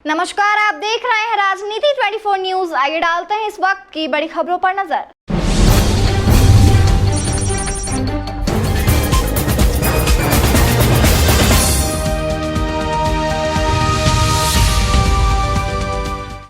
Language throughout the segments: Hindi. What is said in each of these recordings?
नमस्कार, आप देख रहे हैं राजनीति 24 न्यूज। आइए डालते हैं इस वक्त की बड़ी खबरों पर नजर।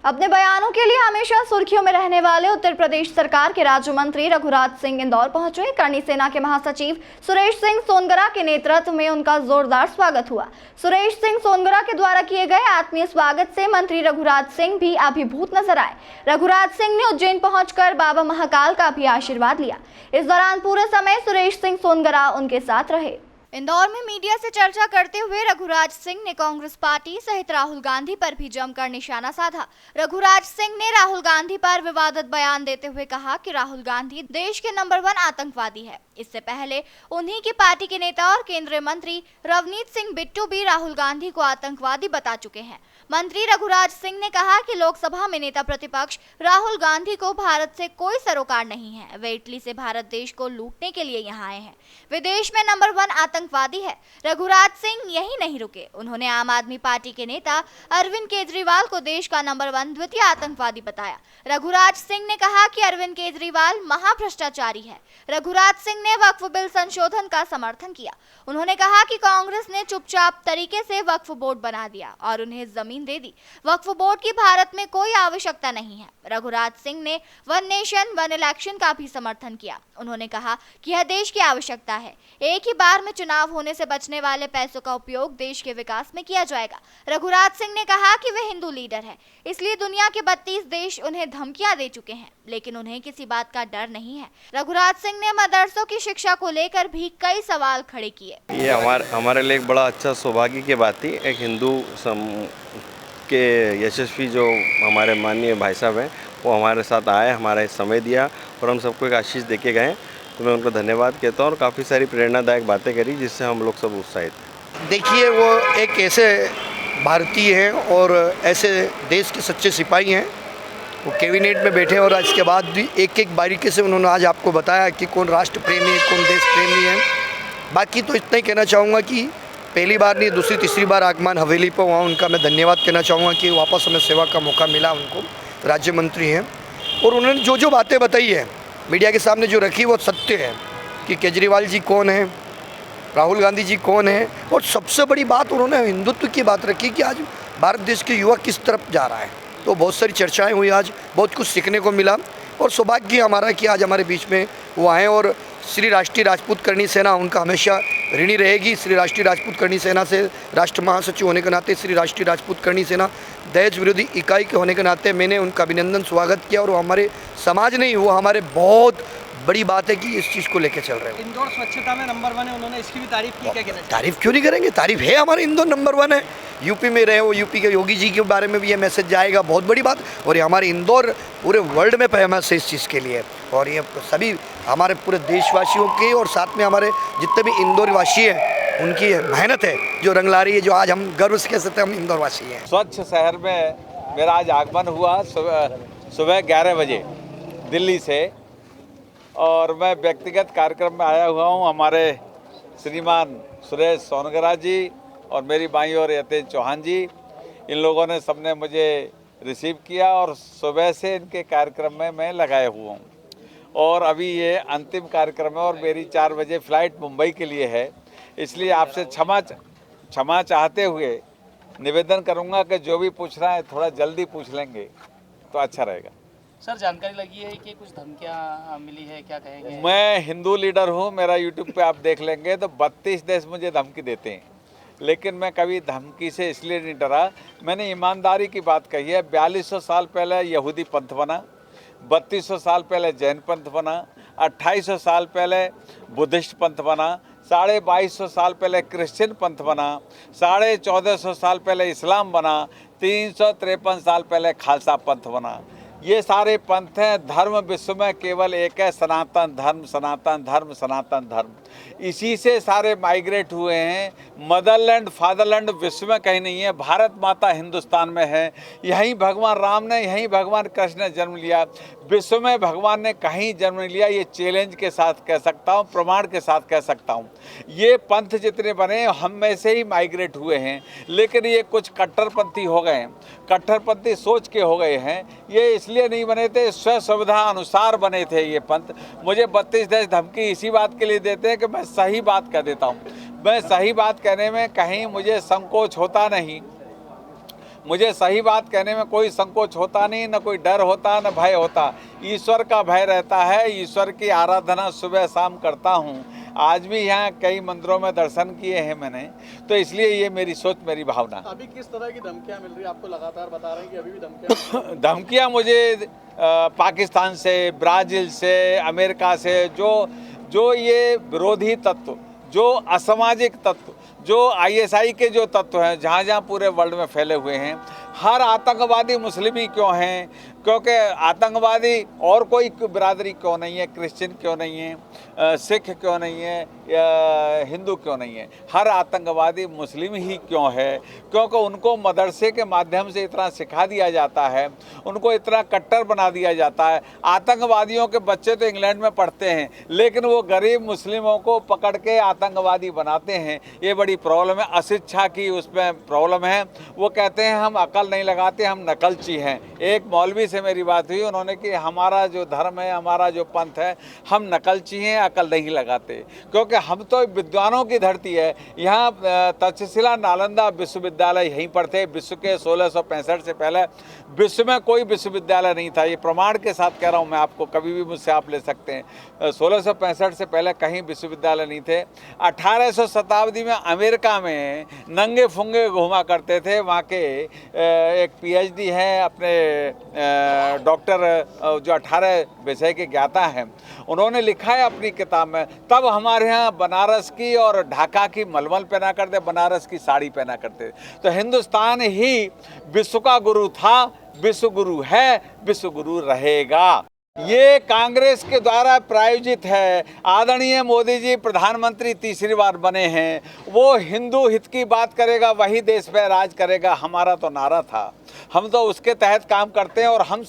अपने बयानों के लिए हमेशा सुर्खियों में रहने वाले उत्तर प्रदेश सरकार के राज्य मंत्री रघुराज सिंह इंदौर पहुंचे। करणी सेना के महासचिव सुरेश सिंह सोनगरा के नेतृत्व में उनका जोरदार स्वागत हुआ। सुरेश सिंह सोनगरा के द्वारा किए गए आत्मीय स्वागत से मंत्री रघुराज सिंह भी अभिभूत नजर आए। रघुराज सिंह ने उज्जैन पहुंचकर बाबा महाकाल का भी आशीर्वाद लिया। इस दौरान पूरे समय सुरेश सिंह सोनगरा उनके साथ रहे। इंदौर में मीडिया से चर्चा करते हुए रघुराज सिंह ने कांग्रेस पार्टी सहित राहुल गांधी पर भी जमकर निशाना साधा। रघुराज सिंह ने राहुल गांधी पर विवादित बयान देते हुए कहा कि राहुल गांधी देश के नंबर 1 आतंकवादी है। इससे पहले उन्हीं की पार्टी के नेता और केंद्रीय मंत्री रवनीत सिंह बिट्टू भी राहुल गांधी को आतंकवादी बता चुके हैं। मंत्री रघुराज सिंह ने कहा कि लोकसभा में नेता प्रतिपक्ष राहुल गांधी को भारत से कोई सरोकार नहीं है। वे इटली से भारत देश को लूटने के लिए यहाँ आए हैं। वे देश में नंबर 1 आतंकवादी है। रघुराज सिंह यही नहीं रुके। उन्होंने आम आदमी पार्टी के नेता अरविंद केजरीवाल को देश का नंबर 1 द्वितीय आतंकवादी बताया। रघुराज सिंह ने कहा कि अरविंद केजरीवाल महाभ्रष्टाचारी है। रघुराज सिंह ने वक्फ बिल संशोधन का समर्थन किया। उन्होंने कहा कि कांग्रेस ने चुपचाप तरीके से वक्फ बोर्ड बना दिया और उन्हें जमीन दे दी। वक्फ बोर्ड की भारत में कोई आवश्यकता नहीं है। रघुराज सिंह ने वन नेशन वन इलेक्शन का भी समर्थन किया। उन्होंने कहा कि यह देश की आवश्यकता है। एक ही बार में चुनाव होने से बचने वाले पैसों का उपयोग देश के विकास में किया जाएगा। रघुराज सिंह ने कहा कि वे हिंदू लीडर हैं, इसलिए दुनिया के 32 देश उन्हें धमकियां दे चुके हैं, लेकिन उन्हें किसी बात का डर नहीं है। रघुराज सिंह ने मदरसों की शिक्षा को लेकर भी कई सवाल खड़े किए। ये हमारे लिए एक बड़ा अच्छा सौभाग्य की बात थी। एक हिंदू के यशस्वी जो हमारे माननीय भाई साहब हैं, वो हमारे साथ आए, हमारा समय दिया और हम सबको एक आशीष देके गए। तो मैं उनको धन्यवाद कहता हूँ और काफ़ी सारी प्रेरणादायक बातें करी जिससे हम लोग सब उत्साहित। देखिए, वो एक ऐसे भारतीय हैं और ऐसे देश के सच्चे सिपाही हैं। वो कैबिनेट में बैठे और इसके बाद भी एक एक बारीकी से उन्होंने आज आपको बताया कि कौन राष्ट्र प्रेमी है, कौन देश प्रेमी है। बाकी तो इतना ही कहना चाहूँगा कि पहली बार नहीं, दूसरी तीसरी बार आगमन हवेली पर वहाँ उनका मैं धन्यवाद कहना चाहूँगा कि वापस हमें सेवा का मौका मिला। उनको राज्य मंत्री हैं और उन्होंने जो जो बातें बताई है मीडिया के सामने जो रखी वो सत्य है कि केजरीवाल जी कौन है, राहुल गांधी जी कौन है, और सबसे बड़ी बात उन्होंने हिंदुत्व की बात रखी कि आज भारत देश के युवा किस तरफ जा रहा है। तो बहुत सारी चर्चाएं हुई, आज बहुत कुछ सीखने को मिला और सौभाग्य हमारा कि आज हमारे बीच में वो आए। और श्री राष्ट्रीय राजपूत करणी सेना उनका हमेशा ऋणी रहेगी। श्री राष्ट्रीय राजपूत करणी सेना से राष्ट्र महासचिव होने के नाते श्री राष्ट्रीय राजपूत करणी सेना दहेज विरोधी इकाई के होने के नाते मैंने उनका अभिनंदन स्वागत किया। और वो हमारे समाज नहीं, वो हमारे बहुत बड़ी बात है कि इस चीज़ को लेकर चल रहे हैं। इंदौर स्वच्छता में नंबर 1 है, उन्होंने इसकी भी तारीफ की। क्या कहना चाहिए? तारीफ क्यों नहीं करेंगे, तारीफ है। हमारे इंदौर नंबर 1 है। यूपी में रहे, वो यूपी के योगी जी के बारे में भी ये मैसेज जाएगा, बहुत बड़ी बात। और ये हमारे इंदौर पूरे वर्ल्ड में फेमस है इस चीज़ के लिए। और ये सभी हमारे पूरे देशवासियों के और साथ में हमारे जितने भी इंदौर वासी हैं उनकी मेहनत है जो रंग ला रही है, जो आज हम गर्व से कह सकते हैं हम इंदौर वासी हैं। स्वच्छ शहर में मेरा आज आगमन हुआ सुबह 11 बजे दिल्ली से, और मैं व्यक्तिगत कार्यक्रम में आया हुआ हूँ। हमारे श्रीमान सुरेश सोनगरा जी और मेरी बाईं ओर यतेश चौहान जी, इन लोगों ने सबने मुझे रिसीव किया और सुबह से इनके कार्यक्रम में मैं लगाए हुआ हूँ। और अभी ये अंतिम कार्यक्रम है और मेरी 4 बजे फ्लाइट मुंबई के लिए है, इसलिए आपसे क्षमा चाहते हुए निवेदन करूँगा कि जो भी पूछना है थोड़ा जल्दी पूछ लेंगे तो अच्छा रहेगा। सर, जानकारी लगी है कि कुछ धमकियां मिली है, क्या कहेंगे? मैं हिंदू लीडर हूं, मेरा यूट्यूब पे आप देख लेंगे तो 32 देश मुझे धमकी देते हैं, लेकिन मैं कभी धमकी से इसलिए नहीं डरा। मैंने ईमानदारी की बात कही है। 4200 साल पहले यहूदी पंथ बना, 3200 साल पहले जैन पंथ बना, 2800 साल पहले बुद्धिस्ट पंथ बना, 2250 साल पहले क्रिश्चियन पंथ बना, 1450 साल पहले इस्लाम बना, 353 साल पहले खालसा पंथ बना। ये सारे पंथ हैं। धर्म विश्व में केवल एक है, सनातन धर्म, सनातन धर्म, सनातन धर्म। इसी से सारे माइग्रेट हुए हैं। मदरलैंड फादरलैंड विश्व में कहीं नहीं है, भारत माता हिंदुस्तान में है। यहीं भगवान राम ने, यहीं भगवान कृष्ण ने जन्म लिया। विश्व में भगवान ने कहीं जन्म लिया, ये चैलेंज के साथ कह सकता हूँ, प्रमाण के साथ कह सकता हूँ। ये पंथ जितने बने हम में से ही माइग्रेट हुए हैं, लेकिन ये कुछ कट्टरपंथी हो गए हैं, कट्टरपंथी सोच के हो गए हैं। ये इसलिए नहीं बने थे, स्व सुविधा अनुसार बने थे ये पंथ। मुझे 32 देश धमकी इसी बात के लिए देते हैं कि मैं सही बात कह देता हूँ। मैं सही बात कहने में कहीं मुझे संकोच होता नहीं, मुझे सही बात कहने में कोई संकोच होता नहीं, न कोई डर होता, न भय होता। ईश्वर का भय रहता है। ईश्वर की आराधना सुबह शाम करता हूँ। आज भी यहाँ कई मंदिरों में दर्शन किए हैं मैंने, तो इसलिए ये मेरी सोच, मेरी भावना। अभी किस तरह की धमकियां मिल रही है आपको? लगातार बता रहे हैं कि अभी भी धमकियां धमकियाँ मुझे पाकिस्तान से, ब्राज़ील से, अमेरिका से, जो ये विरोधी तत्व, जो असामाजिक तत्व, जो ISI के जो तत्व हैं, जहाँ जहाँ पूरे वर्ल्ड में फैले हुए हैं। हर आतंकवादी मुस्लिम ही क्यों हैं? क्योंकि आतंकवादी और कोई बिरादरी क्यों नहीं है? क्रिश्चियन क्यों नहीं है? सिख क्यों नहीं है? या हिंदू क्यों नहीं है? हर आतंकवादी मुस्लिम ही क्यों है? क्योंकि उनको मदरसे के माध्यम से इतना सिखा दिया जाता है, उनको इतना कट्टर बना दिया जाता है। आतंकवादियों के बच्चे तो इंग्लैंड में पढ़ते हैं, लेकिन वो गरीब मुस्लिमों को पकड़ के आतंकवादी बनाते हैं। ये बड़ी प्रॉब्लम है, अशिक्षा की उसमें प्रॉब्लम है। वो कहते हैं हम अकल नहीं लगाते, हम नकलची हैं। एक मौलवी से मेरी बात हुई, उन्होंने कि हमारा जो धर्म है, हमारा जो पंथ है, हम नकलची हैं, अकल नहीं लगाते। क्योंकि हम तो विद्वानों की धरती है। यहाँ तक्षशिला नालंदा विश्वविद्यालय यहीं पर थे। विश्व के 1665 से पहले विश्व में कोई विश्वविद्यालय नहीं था। ये प्रमाण के साथ कह रहा हूँ मैं आपको, कभी भी मुझसे आप ले सकते हैं। 1665 से पहले कहीं विश्वविद्यालय नहीं थे। 1800 शताब्दी में अमेरिका में नंगे फुंगे घूमा करते थे। वहाँ के एक PhD हैं अपने डॉक्टर, जो 18 विषय के ज्ञाता हैं, उन्होंने लिखा है अपनी किताब में, तब हमारे यहाँ बनारस की और ढाका की मलमल पहना करते, बनारस की साड़ी पहना करते। तो हिंदुस्तान ही विश्व का गुरु था, विश्व गुरु है, विश्व गुरु रहेगा। ये कांग्रेस के द्वारा प्रायोजित है। आदरणीय मोदी जी प्रधानमंत्री तीसरी बार बने हैं। वो हिंदू हित की बात करेगा, वही देश पे राज करेगा, हमारा तो नारा था। हम तो उसके तहत काम करते हैं। और हम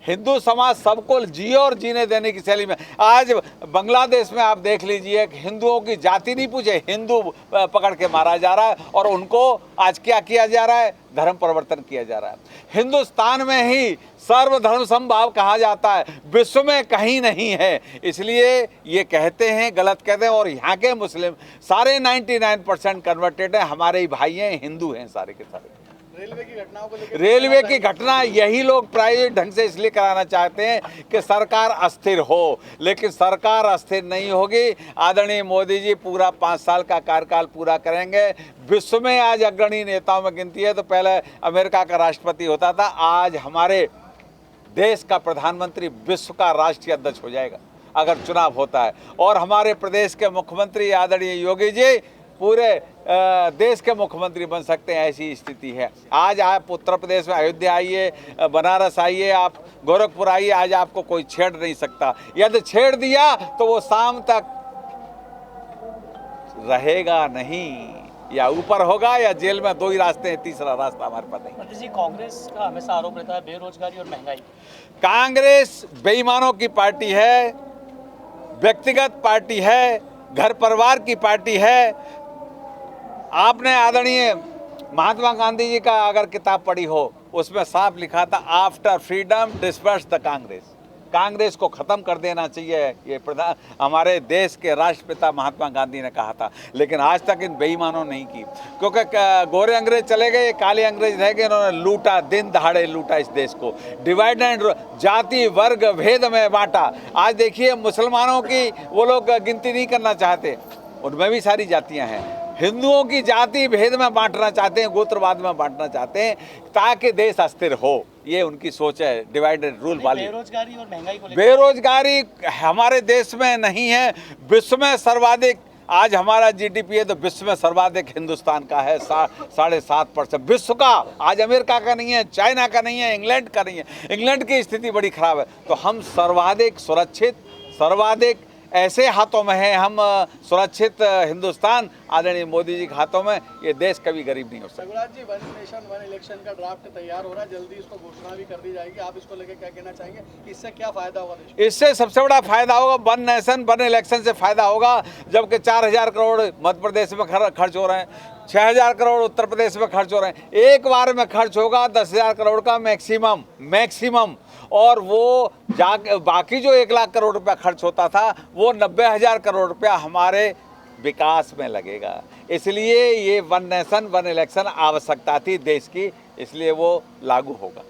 हिंदू समाज सबको जिए और जीने देने की शैली में। आज बांग्लादेश में आप देख लीजिए, हिंदुओं की जाति नहीं पूछे, हिंदू पकड़ के मारा जा रहा है। और उनको आज क्या किया जा रहा है? धर्म परिवर्तन किया जा रहा है। हिंदुस्तान में ही सर्वधर्म समभाव कहा जाता है, विश्व में कहीं नहीं है। इसलिए ये कहते हैं, गलत कहते हैं। और यहाँ के मुस्लिम सारे 99% कन्वर्टेड हैं, हमारे ही भाई हैं, हिंदू हैं सारे के सारे। रेलवे की घटनाओं को लेकर, रेलवे की घटना यही लोग प्राइवेट ढंग से इसलिए कराना चाहते हैं कि सरकार अस्थिर हो, लेकिन सरकार अस्थिर नहीं होगी। आदरणीय मोदी जी पूरा 5 साल का कार्यकाल पूरा करेंगे। विश्व में आज अग्रणी नेताओं में गिनती है तो पहले अमेरिका का राष्ट्रपति होता था, आज हमारे देश का प्रधानमंत्री विश्व का राष्ट्रीय अध्यक्ष हो जाएगा अगर चुनाव होता है। और हमारे प्रदेश के मुख्यमंत्री आदरणीय योगी जी पूरे देश के मुख्यमंत्री बन सकते हैं, ऐसी स्थिति है। आज आप उत्तर प्रदेश में अयोध्या आइए, बनारस आइए, आप गोरखपुर आइए, आज आपको कोई छेड़ नहीं सकता। यदि छेड़ दिया तो वो शाम तक रहेगा नहीं, या ऊपर होगा या जेल में। 2 ही रास्ते हैं, तीसरा रास्ता हमारे पास नहीं। जी, कांग्रेस का हमेशा आरोप रहता है बेरोजगारी और महंगाई। कांग्रेस बेईमानों की पार्टी है, व्यक्तिगत पार्टी है, घर परिवार की पार्टी है। आपने आदरणीय महात्मा गांधी जी का अगर किताब पढ़ी हो, उसमें साफ लिखा था, after freedom disperse the Congress. Congress को ख़त्म कर देना चाहिए, ये हमारे देश के राष्ट्रपिता महात्मा गांधी ने कहा था। लेकिन आज तक इन बेईमानों नहीं की, क्योंकि गोरे अंग्रेज चले गए, काले अंग्रेज रह गए, इन्होंने लूटा, दिन दहाड़े लूटा इस देश को, डिवाइड एंड जाति वर्ग भेद में बांटा। आज देखिए मुसलमानों की वो लोग गिनती नहीं करना चाहते, उनमें भी सारी जातियाँ हैं। हिंदुओं की जाति भेद में बांटना चाहते हैं, गोत्रवाद में बांटना चाहते हैं, ताकि देश अस्थिर हो। ये उनकी सोच है, डिवाइड एंड रूल वाली। बेरोजगारी और महंगाई को लेकर, बेरोजगारी हमारे देश में नहीं है, विश्व में सर्वाधिक आज हमारा जीडीपी है तो विश्व में सर्वाधिक हिंदुस्तान का है, 7.5%। विश्व का, आज अमेरिका का नहीं है, चाइना का नहीं है, इंग्लैंड का नहीं है। इंग्लैंड की स्थिति बड़ी खराब है। तो हम सर्वाधिक सुरक्षित, सर्वाधिक ऐसे हाथों में है, हम सुरक्षित हिंदुस्तान आदरणीय मोदी जी के हाथों में, ये देश कभी गरीब नहीं हो सकता। रघुराज जी, वन नेशन वन इलेक्शन का ड्राफ्ट तैयार हो रहा है, जल्दी इसको घोषणा भी कर दी जाएगी। आप इसको लेकर क्या कहना चाहेंगे? इससे क्या फायदा होगा देश को? इससे सबसे बड़ा फायदा होगा, वन नेशन वन इलेक्शन से फायदा होगा। जबकि 4000 करोड़ मध्य प्रदेश में खर्च हो रहे हैं, 6000 करोड़ उत्तर प्रदेश में खर्च हो रहे हैं, एक बार में खर्च होगा 10,000 करोड़ का मैक्सिमम। और वो बाकी जो 1 लाख करोड़ रुपया खर्च होता था, वो 90,000 करोड़ रुपया हमारे विकास में लगेगा। इसलिए ये वन नेशन वन इलेक्शन आवश्यकता थी देश की, इसलिए वो लागू होगा।